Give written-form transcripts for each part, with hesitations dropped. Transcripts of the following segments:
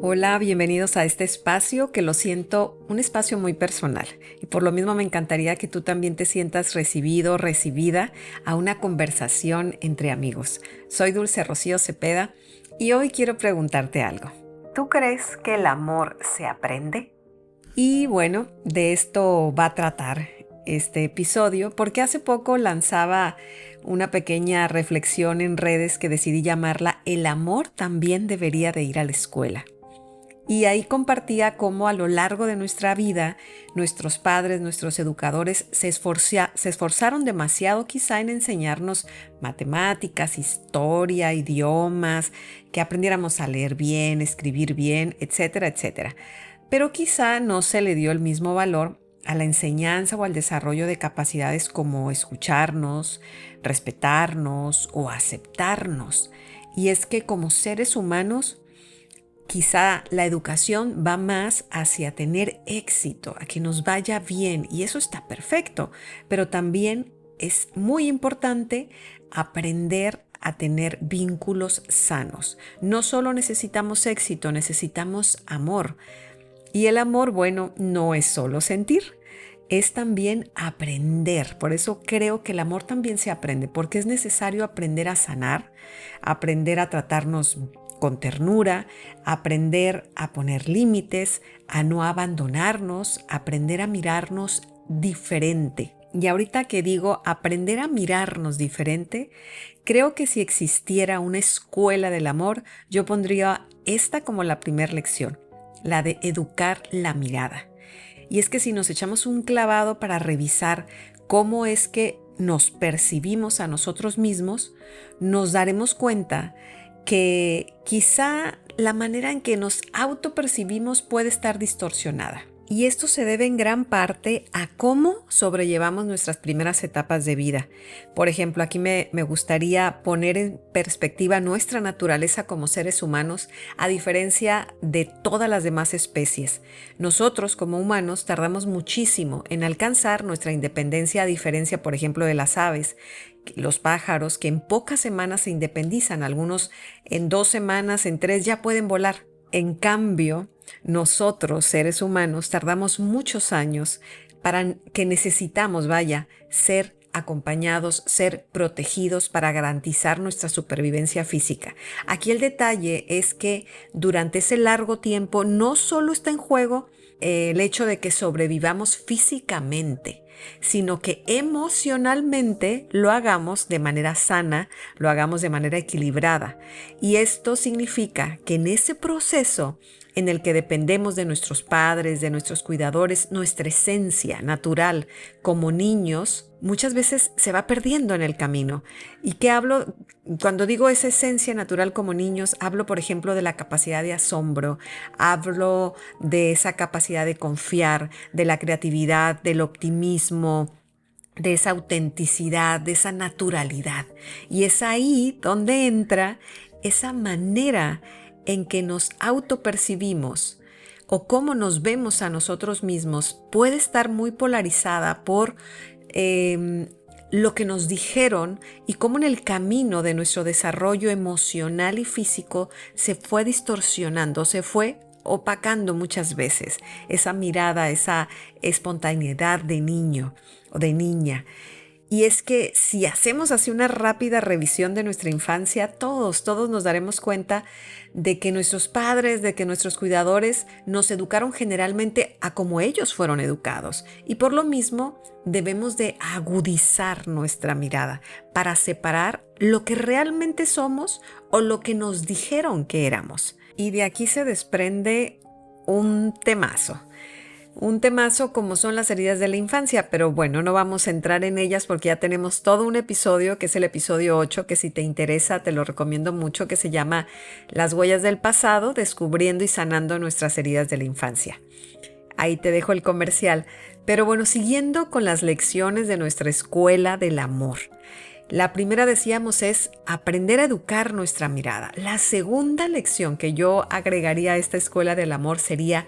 Hola, bienvenidos a este espacio que lo siento un espacio muy personal y por lo mismo me encantaría que tú también te sientas recibido, recibida a una conversación entre amigos. Soy Dulce Rocío Cepeda y hoy quiero preguntarte algo. ¿Tú crees que el amor se aprende? Y bueno, de esto va a tratar este episodio porque hace poco lanzaba una pequeña reflexión en redes que decidí llamarla El amor también debería de ir a la escuela. Y ahí compartía cómo a lo largo de nuestra vida nuestros padres, nuestros educadores se esforzaron demasiado quizá en enseñarnos matemáticas, historia, idiomas, que aprendiéramos a leer bien, escribir bien, etcétera, etcétera. Pero quizá no se le dio el mismo valor a la enseñanza o al desarrollo de capacidades como escucharnos, respetarnos o aceptarnos. Y es que como seres humanos, quizá la educación va más hacia tener éxito, a que nos vaya bien, y eso está perfecto, pero también es muy importante aprender a tener vínculos sanos. No solo necesitamos éxito, necesitamos amor. Y el amor, bueno, no es solo sentir, es también aprender. Por eso creo que el amor también se aprende, porque es necesario aprender a sanar, aprender a tratarnos con ternura, aprender a poner límites, a no abandonarnos, aprender a mirarnos diferente. Y ahorita que digo aprender a mirarnos diferente, creo que si existiera una escuela del amor, yo pondría esta como la primera lección, la de educar la mirada. Y es que si nos echamos un clavado para revisar cómo es que nos percibimos a nosotros mismos, nos daremos cuenta que quizá la manera en que nos autopercibimos puede estar distorsionada. Y esto se debe en gran parte a cómo sobrellevamos nuestras primeras etapas de vida. Por ejemplo, aquí me gustaría poner en perspectiva nuestra naturaleza como seres humanos, a diferencia de todas las demás especies. Nosotros como humanos tardamos muchísimo en alcanzar nuestra independencia, a diferencia, por ejemplo, de las aves, los pájaros, que en pocas semanas se independizan. Algunos en 2 semanas, en 3 ya pueden volar. En cambio, nosotros, seres humanos, tardamos muchos años para que necesitamos, ser acompañados, ser protegidos para garantizar nuestra supervivencia física. Aquí el detalle es que durante ese largo tiempo no solo está en juego el hecho de que sobrevivamos físicamente, sino que emocionalmente lo hagamos de manera sana, lo hagamos de manera equilibrada. Y esto significa que en ese proceso en el que dependemos de nuestros padres, de nuestros cuidadores, nuestra esencia natural como niños muchas veces se va perdiendo en el camino. ¿Y qué hablo? Cuando digo esa esencia natural como niños, hablo, por ejemplo, de la capacidad de asombro, hablo de esa capacidad de confiar, de la creatividad, del optimismo, de esa autenticidad, de esa naturalidad. Y es ahí donde entra esa manera en que nos autopercibimos o cómo nos vemos a nosotros mismos puede estar muy polarizada por lo que nos dijeron y cómo en el camino de nuestro desarrollo emocional y físico se fue distorsionando, se fue opacando muchas veces esa mirada, esa espontaneidad de niño o de niña. Y es que si hacemos así una rápida revisión de nuestra infancia, todos nos daremos cuenta de que nuestros padres, de que nuestros cuidadores nos educaron generalmente a como ellos fueron educados. Y por lo mismo debemos de agudizar nuestra mirada para separar lo que realmente somos o lo que nos dijeron que éramos. Y de aquí se desprende un temazo. Un temazo como son las heridas de la infancia, pero bueno, no vamos a entrar en ellas porque ya tenemos todo un episodio, que es el episodio 8, que si te interesa te lo recomiendo mucho, que se llama Las huellas del pasado, descubriendo y sanando nuestras heridas de la infancia. Ahí te dejo el comercial. Pero bueno, siguiendo con las lecciones de nuestra escuela del amor. La primera, decíamos, es aprender a educar nuestra mirada. La segunda lección que yo agregaría a esta escuela del amor sería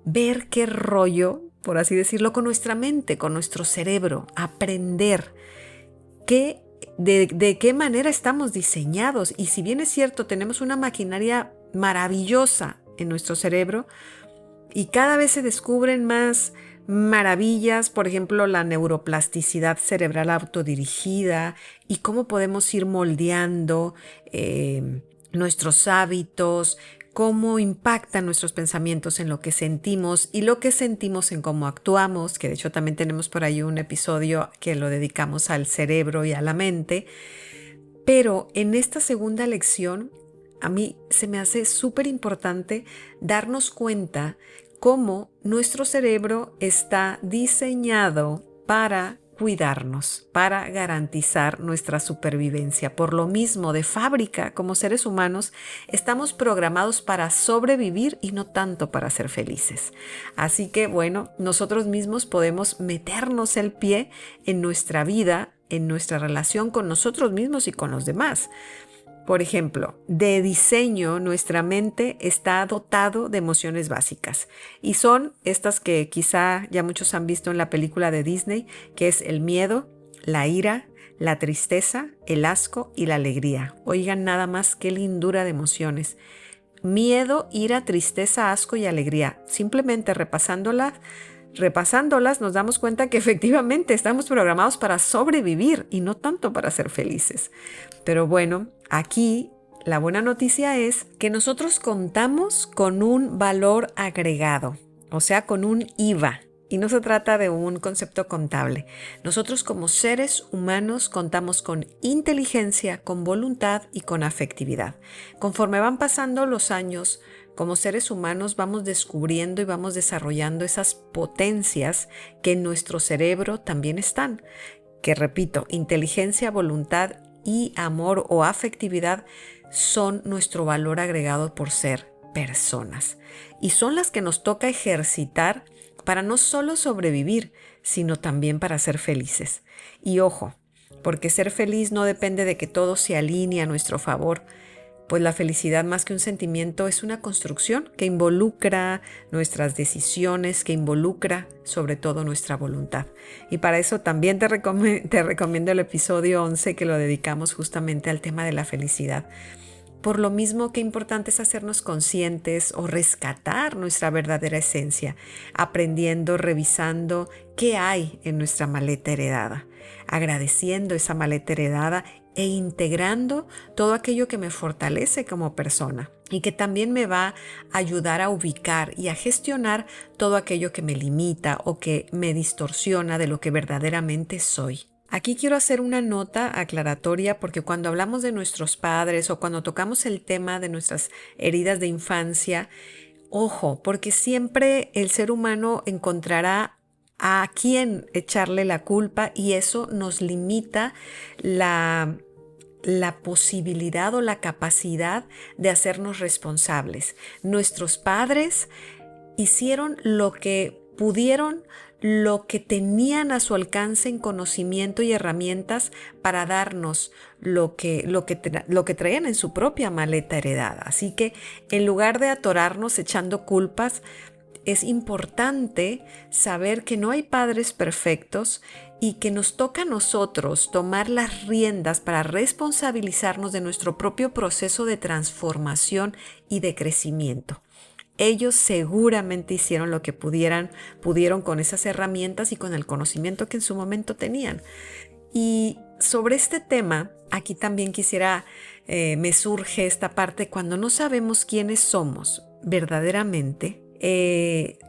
ver qué rollo, por así decirlo, con nuestra mente, con nuestro cerebro, aprender de qué manera estamos diseñados. Y si bien es cierto, tenemos una maquinaria maravillosa en nuestro cerebro y cada vez se descubren más maravillas, por ejemplo, la neuroplasticidad cerebral autodirigida y cómo podemos ir moldeando nuestros hábitos, cómo impactan nuestros pensamientos en lo que sentimos y lo que sentimos en cómo actuamos, que de hecho también tenemos por ahí un episodio que lo dedicamos al cerebro y a la mente. Pero en esta segunda lección, a mí se me hace súper importante darnos cuenta cómo nuestro cerebro está diseñado para cuidarnos, para garantizar nuestra supervivencia. Por lo mismo, de fábrica, como seres humanos, estamos programados para sobrevivir y no tanto para ser felices. Así que, bueno, nosotros mismos podemos meternos el pie en nuestra vida, en nuestra relación con nosotros mismos y con los demás. Por ejemplo, de diseño, nuestra mente está dotado de emociones básicas y son estas que quizá ya muchos han visto en la película de Disney, que es el miedo, la ira, la tristeza, el asco y la alegría. Oigan nada más qué lindura de emociones. Miedo, ira, tristeza, asco y alegría. Simplemente repasándolas nos damos cuenta que efectivamente estamos programados para sobrevivir y no tanto para ser felices. Pero bueno, aquí la buena noticia es que nosotros contamos con un valor agregado, o sea, con un IVA. Y no se trata de un concepto contable. Nosotros como seres humanos contamos con inteligencia, con voluntad y con afectividad. Conforme van pasando los años, como seres humanos vamos descubriendo y vamos desarrollando esas potencias que en nuestro cerebro también están. Que repito, inteligencia, voluntad y amor o afectividad son nuestro valor agregado por ser personas. Y son las que nos toca ejercitar para no solo sobrevivir, sino también para ser felices. Y ojo, porque ser feliz no depende de que todo se alinee a nuestro favor, pues la felicidad más que un sentimiento es una construcción que involucra nuestras decisiones, que involucra sobre todo nuestra voluntad. Y para eso también te recomiendo el episodio 11 que lo dedicamos justamente al tema de la felicidad. Por lo mismo, qué importante es hacernos conscientes o rescatar nuestra verdadera esencia, aprendiendo, revisando qué hay en nuestra maleta heredada, agradeciendo esa maleta heredada e integrando todo aquello que me fortalece como persona y que también me va a ayudar a ubicar y a gestionar todo aquello que me limita o que me distorsiona de lo que verdaderamente soy. Aquí quiero hacer una nota aclaratoria porque cuando hablamos de nuestros padres o cuando tocamos el tema de nuestras heridas de infancia, ojo, porque siempre el ser humano encontrará a quién echarle la culpa y eso nos limita la posibilidad o la capacidad de hacernos responsables. Nuestros padres hicieron lo que pudieron, lo que tenían a su alcance en conocimiento y herramientas para darnos lo que traían en su propia maleta heredada. Así que en lugar de atorarnos echando culpas, es importante saber que no hay padres perfectos y que nos toca a nosotros tomar las riendas para responsabilizarnos de nuestro propio proceso de transformación y de crecimiento. Ellos seguramente hicieron lo que pudieron con esas herramientas y con el conocimiento que en su momento tenían. Y sobre este tema, aquí también me surge esta parte cuando no sabemos quiénes somos verdaderamente.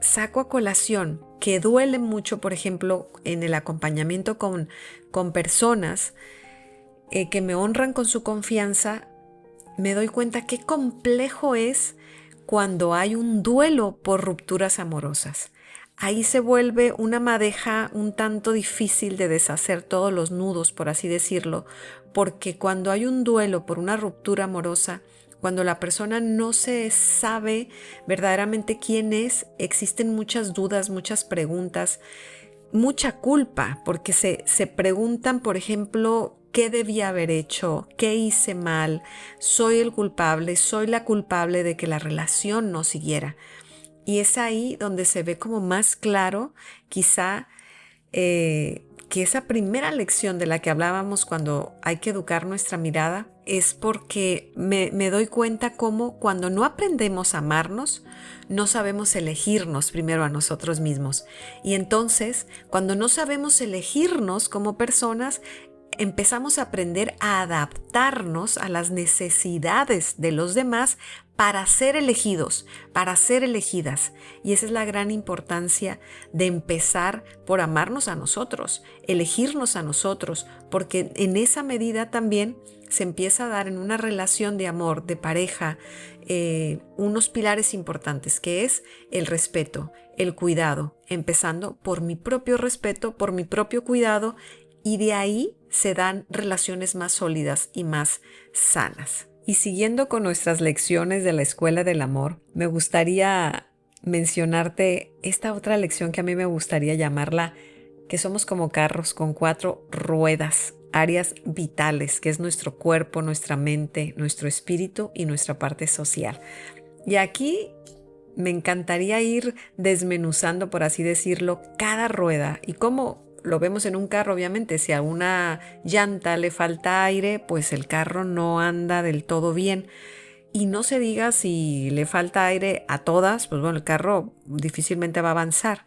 Saco a colación que duele mucho, por ejemplo, en el acompañamiento con personas que me honran con su confianza, me doy cuenta qué complejo es cuando hay un duelo por rupturas amorosas. Ahí se vuelve una madeja un tanto difícil de deshacer todos los nudos, por así decirlo, porque cuando hay un duelo por una ruptura amorosa, cuando la persona no se sabe verdaderamente quién es, existen muchas dudas, muchas preguntas, mucha culpa, porque se preguntan, por ejemplo, ¿qué debía haber hecho? ¿Qué hice mal? ¿Soy el culpable? ¿Soy la culpable de que la relación no siguiera? Y es ahí donde se ve como más claro, quizá, que esa primera lección de la que hablábamos cuando hay que educar nuestra mirada, es porque me doy cuenta cómo cuando no aprendemos a amarnos, no sabemos elegirnos primero a nosotros mismos. Y entonces, cuando no sabemos elegirnos como personas, empezamos a aprender a adaptarnos a las necesidades de los demás para ser elegidos, para ser elegidas. Y esa es la gran importancia de empezar por amarnos a nosotros, elegirnos a nosotros, porque en esa medida también se empieza a dar en una relación de amor, de pareja, unos pilares importantes, que es el respeto, el cuidado, empezando por mi propio respeto, por mi propio cuidado, y de ahí se dan relaciones más sólidas y más sanas. Y siguiendo con nuestras lecciones de la Escuela del Amor, me gustaría mencionarte esta otra lección que a mí me gustaría llamarla, que somos como carros con 4 ruedas, áreas vitales, que es nuestro cuerpo, nuestra mente, nuestro espíritu y nuestra parte social. Y aquí me encantaría ir desmenuzando, por así decirlo, cada rueda y cómo lo vemos en un carro. Obviamente, si a una llanta le falta aire, pues el carro no anda del todo bien. Y no se diga si le falta aire a todas, pues bueno, el carro difícilmente va a avanzar.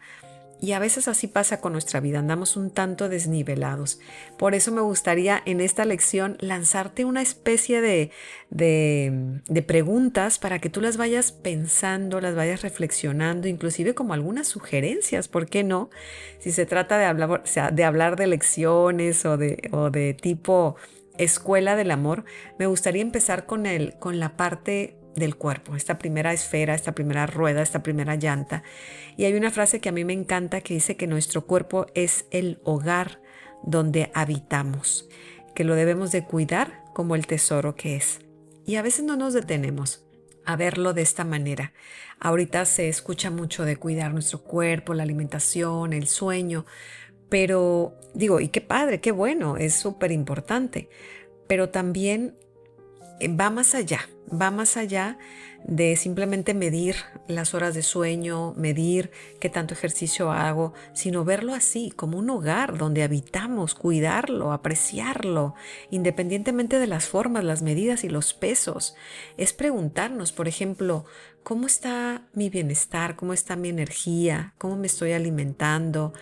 Y a veces así pasa con nuestra vida, andamos un tanto desnivelados. Por eso me gustaría en esta lección lanzarte una especie de preguntas para que tú las vayas pensando, las vayas reflexionando, inclusive como algunas sugerencias, ¿por qué no? Si se trata de hablar, o sea, de hablar de lecciones o de tipo escuela del amor, me gustaría empezar con la parte del cuerpo, esta primera esfera, esta primera rueda, esta primera llanta. Y hay una frase que a mí me encanta que dice que nuestro cuerpo es el hogar donde habitamos, que lo debemos de cuidar como el tesoro que es. Y a veces no nos detenemos a verlo de esta manera. Ahorita se escucha mucho de cuidar nuestro cuerpo, la alimentación, el sueño, pero digo, y qué padre, qué bueno, es súper importante, pero también va más allá de simplemente medir las horas de sueño, medir qué tanto ejercicio hago, sino verlo así, como un hogar donde habitamos, cuidarlo, apreciarlo, independientemente de las formas, las medidas y los pesos. Es preguntarnos, por ejemplo, ¿cómo está mi bienestar? ¿Cómo está mi energía? ¿Cómo me estoy alimentando?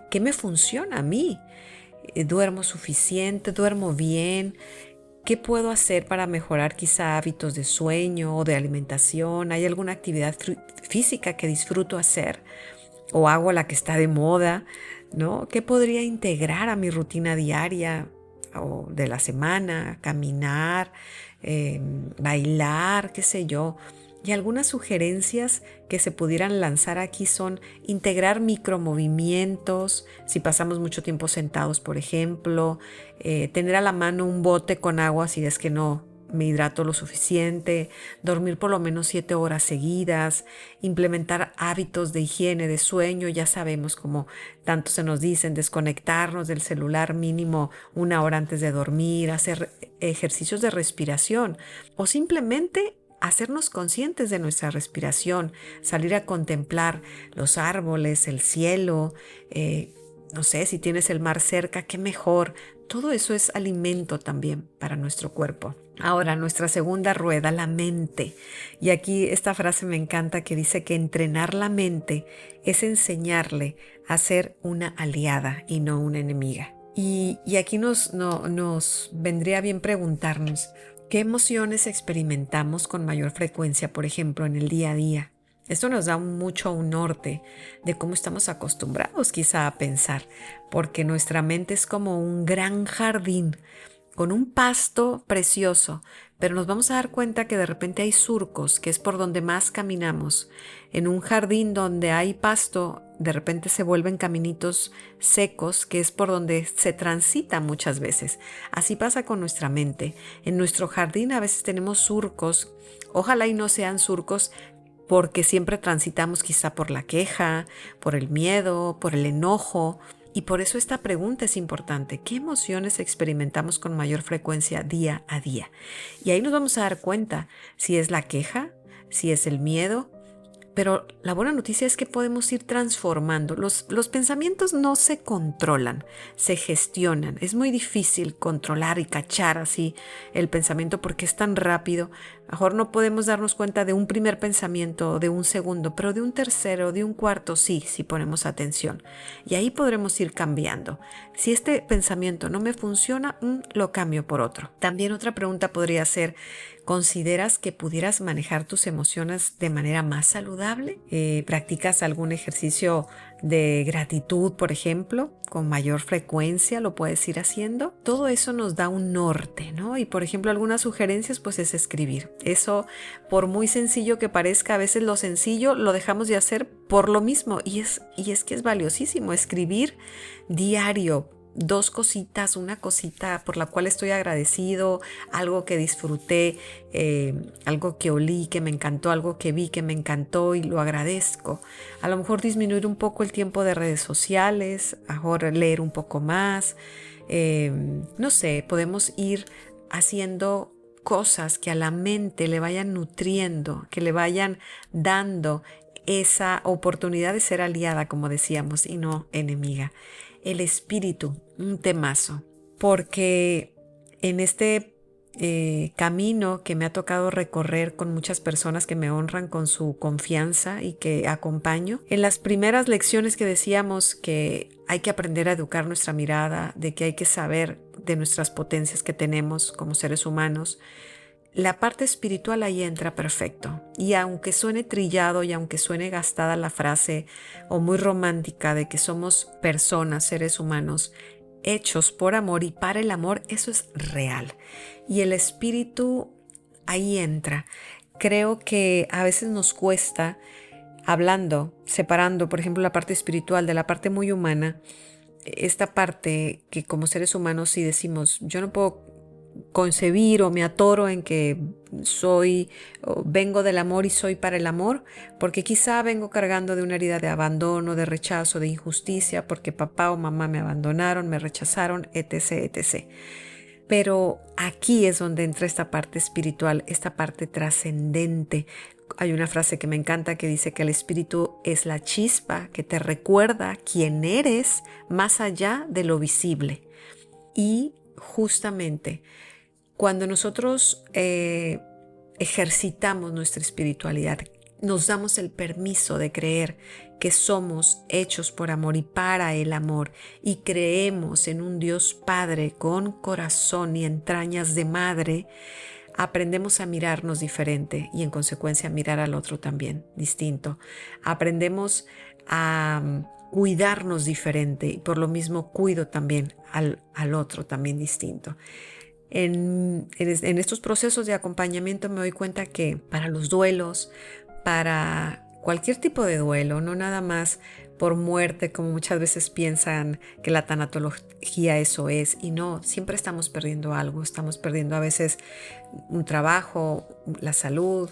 ¿Qué me funciona a mí? ¿Duermo suficiente? ¿Duermo bien? ¿Qué puedo hacer para mejorar quizá hábitos de sueño o de alimentación? ¿Hay alguna actividad física que disfruto hacer? ¿O hago la que está de moda? ¿No? ¿Qué podría integrar a mi rutina diaria o de la semana? Caminar, bailar, qué sé yo. Y algunas sugerencias que se pudieran lanzar aquí son integrar micromovimientos, si pasamos mucho tiempo sentados, por ejemplo, tener a la mano un bote con agua si es que no me hidrato lo suficiente, dormir por lo menos 7 horas seguidas, implementar hábitos de higiene, de sueño, ya sabemos como tanto se nos dicen, desconectarnos del celular mínimo 1 hora antes de dormir, hacer ejercicios de respiración o simplemente hacernos conscientes de nuestra respiración, salir a contemplar los árboles, el cielo, no sé, si tienes el mar cerca, qué mejor. Todo eso es alimento también para nuestro cuerpo. Ahora, nuestra segunda rueda, la mente. Y aquí esta frase me encanta que dice que entrenar la mente es enseñarle a ser una aliada y no una enemiga. Y aquí nos vendría bien preguntarnos, ¿qué emociones experimentamos con mayor frecuencia, por ejemplo, en el día a día? Esto nos da mucho un norte de cómo estamos acostumbrados quizá a pensar, porque nuestra mente es como un gran jardín con un pasto precioso, pero nos vamos a dar cuenta que de repente hay surcos, que es por donde más caminamos. En un jardín donde hay pasto, de repente se vuelven caminitos secos, que es por donde se transita muchas veces. Así pasa con nuestra mente. En nuestro jardín a veces tenemos surcos, ojalá y no sean surcos porque siempre transitamos quizá por la queja, por el miedo, por el enojo. Y por eso esta pregunta es importante. ¿Qué emociones experimentamos con mayor frecuencia día a día? Y ahí nos vamos a dar cuenta si es la queja, si es el miedo, Pero la buena noticia es que podemos ir transformando. Los pensamientos no se controlan, se gestionan. Es muy difícil controlar y cachar así el pensamiento porque es tan rápido. A lo mejor no podemos darnos cuenta de un primer pensamiento, de un segundo, pero de un tercero, de un cuarto, sí, si ponemos atención. Y ahí podremos ir cambiando. Si este pensamiento no me funciona, lo cambio por otro. También otra pregunta podría ser, ¿consideras que pudieras manejar tus emociones de manera más saludable? ¿Practicas algún ejercicio de gratitud, por ejemplo? Con mayor frecuencia lo puedes ir haciendo. Todo eso nos da un norte, ¿no? Y por ejemplo, algunas sugerencias pues es escribir. Eso, por muy sencillo que parezca, a veces lo sencillo lo dejamos de hacer por lo mismo. Y es que es valiosísimo escribir diario. 2 cositas, una cosita por la cual estoy agradecido, algo que disfruté, algo que olí, que me encantó, algo que vi, que me encantó y lo agradezco. A lo mejor disminuir un poco el tiempo de redes sociales, a lo mejor leer un poco más. No sé, podemos ir haciendo cosas que a la mente le vayan nutriendo, que le vayan dando esa oportunidad de ser aliada, como decíamos, y no enemiga. El espíritu, un temazo, porque en este camino que me ha tocado recorrer con muchas personas que me honran con su confianza y que acompaño, en las primeras lecciones que decíamos que hay que aprender a educar nuestra mirada, de que hay que saber de nuestras potencias que tenemos como seres humanos, la parte espiritual ahí entra perfecto. Y aunque suene trillado y aunque suene gastada la frase o muy romántica de que somos personas, seres humanos, hechos por amor y para el amor, eso es real. Y el espíritu ahí entra. Creo que a veces nos cuesta, hablando, separando, por ejemplo, la parte espiritual de la parte muy humana, esta parte que como seres humanos sí decimos, yo no puedo concebir o me atoro en que soy o vengo del amor y soy para el amor, porque quizá vengo cargando de una herida de abandono, de rechazo, de injusticia, porque papá o mamá me abandonaron, me rechazaron, etc., etc. Pero aquí es donde entra esta parte espiritual, esta parte trascendente. Hay una frase que me encanta que dice que el espíritu es la chispa que te recuerda quién eres más allá de lo visible. Y justamente cuando nosotros ejercitamos nuestra espiritualidad, nos damos el permiso de creer que somos hechos por amor y para el amor y creemos en un Dios Padre con corazón y entrañas de madre, aprendemos a mirarnos diferente y en consecuencia a mirar al otro también distinto. Aprendemos a cuidarnos diferente y por lo mismo cuido también al otro también distinto. En estos procesos de acompañamiento me doy cuenta que para los duelos, para cualquier tipo de duelo, no nada más por muerte, como muchas veces piensan que la tanatología eso es, y no, siempre estamos perdiendo algo, estamos perdiendo a veces un trabajo, la salud,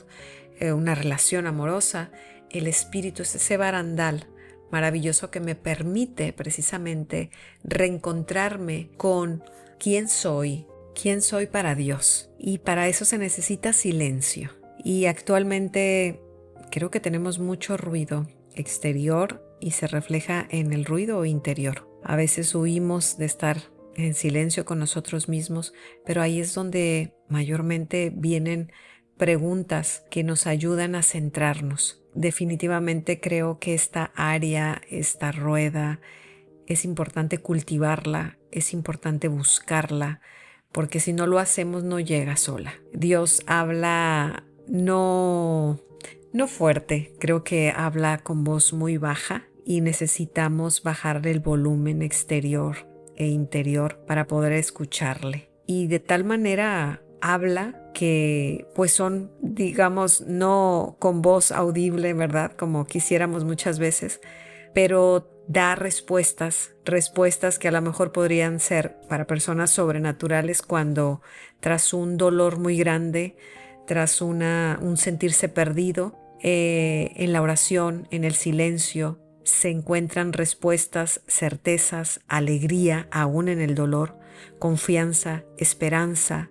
una relación amorosa. El espíritu es ese barandal maravilloso que me permite precisamente reencontrarme con quién soy para Dios. Y para eso se necesita silencio. Y actualmente creo que tenemos mucho ruido exterior y se refleja en el ruido interior. A veces huimos de estar en silencio con nosotros mismos, pero ahí es donde mayormente vienen preguntas que nos ayudan a centrarnos. Definitivamente creo que esta área, esta rueda, es importante cultivarla, es importante buscarla, porque si no lo hacemos no llega sola. Dios habla no fuerte, creo que habla con voz muy baja y necesitamos bajar el volumen exterior e interior para poder escucharle. Y de tal manera habla que pues son, digamos, no con voz audible, ¿verdad? Como quisiéramos muchas veces, pero da respuestas que a lo mejor podrían ser para personas sobrenaturales cuando tras un dolor muy grande, tras un sentirse perdido, en la oración, en el silencio, se encuentran respuestas, certezas, alegría, aún en el dolor, confianza, esperanza.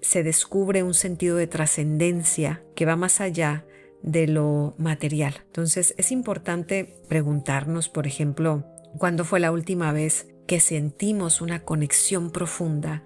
Se descubre un sentido de trascendencia que va más allá de lo material. Entonces es importante preguntarnos, por ejemplo, ¿cuándo fue la última vez que sentimos una conexión profunda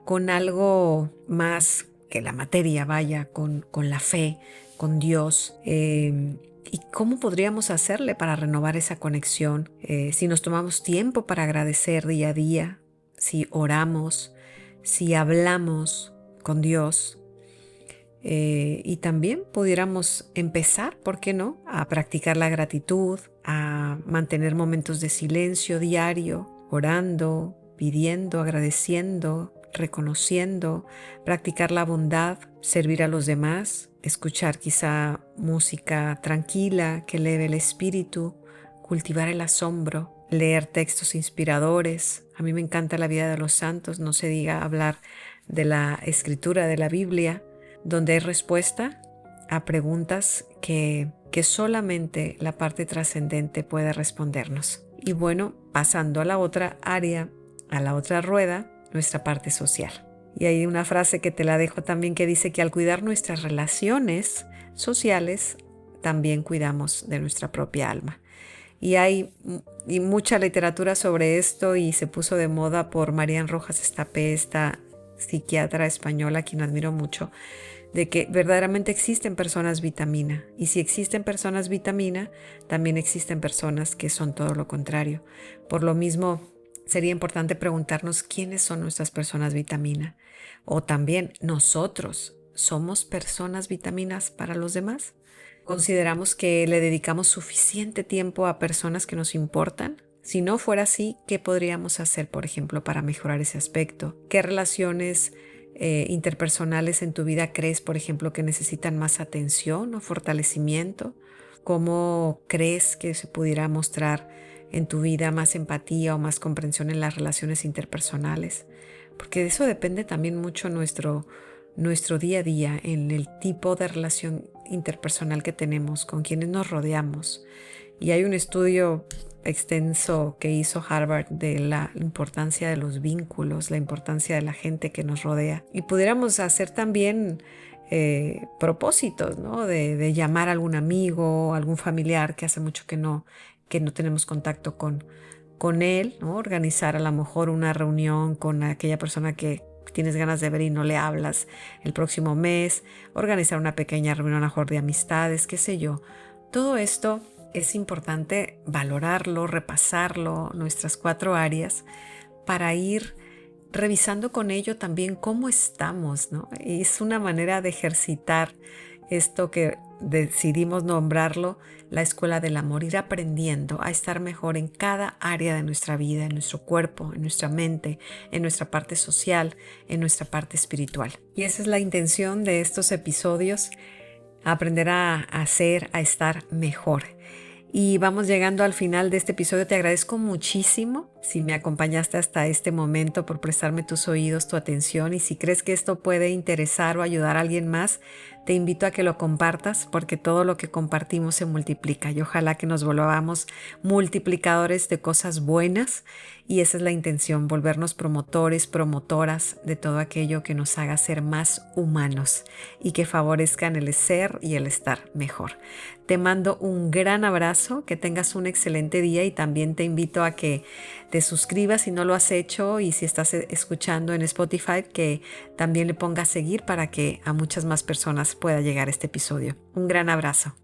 con algo más que la materia, vaya, con la fe, con Dios? ¿Y cómo podríamos hacerle para renovar esa conexión? Si nos tomamos tiempo para agradecer día a día, si oramos, si hablamos con Dios. Y también pudiéramos empezar, ¿por qué no?, a practicar la gratitud, a mantener momentos de silencio diario, orando, pidiendo, agradeciendo, reconociendo, practicar la bondad, servir a los demás, escuchar quizá música tranquila que eleve el espíritu, cultivar el asombro, leer textos inspiradores. A mí me encanta la vida de los santos, no se diga hablar de la escritura de la Biblia, donde hay respuesta a preguntas que solamente la parte trascendente puede respondernos. Y bueno, pasando a la otra área, a la otra rueda, nuestra parte social. Y hay una frase que te la dejo también que dice que al cuidar nuestras relaciones sociales, también cuidamos de nuestra propia alma. Y hay mucha literatura sobre esto y se puso de moda por Marian Rojas Estapé, esta psiquiatra española, a quien admiro mucho, de que verdaderamente existen personas vitamina. Y si existen personas vitamina, también existen personas que son todo lo contrario. Por lo mismo, sería importante preguntarnos quiénes son nuestras personas vitamina. O también, ¿nosotros somos personas vitaminas para los demás? ¿Consideramos que le dedicamos suficiente tiempo a personas que nos importan? Si no fuera así, ¿qué podríamos hacer, por ejemplo, para mejorar ese aspecto? ¿Qué relaciones interpersonales en tu vida crees, por ejemplo, que necesitan más atención o fortalecimiento? ¿Cómo crees que se pudiera mostrar en tu vida más empatía o más comprensión en las relaciones interpersonales? Porque de eso depende también mucho nuestro día a día, en el tipo de relación interpersonal que tenemos, con quienes nos rodeamos. Y hay un estudio extenso que hizo Harvard de la importancia de los vínculos, la importancia de la gente que nos rodea. Y pudiéramos hacer también propósitos, ¿no? De llamar a algún amigo, algún familiar que hace mucho que no tenemos contacto con él, ¿no? Organizar a lo mejor una reunión con aquella persona que tienes ganas de ver y no le hablas el próximo mes, organizar una pequeña reunión a lo mejor de amistades, qué sé yo. Todo esto es importante valorarlo, repasarlo, nuestras 4 áreas, para ir revisando con ello también cómo estamos, ¿no? Y es una manera de ejercitar esto que decidimos nombrarlo la escuela del amor, ir aprendiendo a estar mejor en cada área de nuestra vida, en nuestro cuerpo, en nuestra mente, en nuestra parte social, en nuestra parte espiritual. Y esa es la intención de estos episodios, aprender a hacer, a estar mejor. Y vamos llegando al final de este episodio. Te agradezco muchísimo si me acompañaste hasta este momento, por prestarme tus oídos, tu atención. Y si crees que esto puede interesar o ayudar a alguien más, te invito a que lo compartas, porque todo lo que compartimos se multiplica. Y ojalá que nos volvamos multiplicadores de cosas buenas. Y esa es la intención, volvernos promotores, promotoras de todo aquello que nos haga ser más humanos y que favorezcan el ser y el estar mejor. Te mando un gran abrazo, que tengas un excelente día y también te invito a que te suscribas si no lo has hecho, y si estás escuchando en Spotify, que también le pongas seguir para que a muchas más personas pueda llegar este episodio. Un gran abrazo.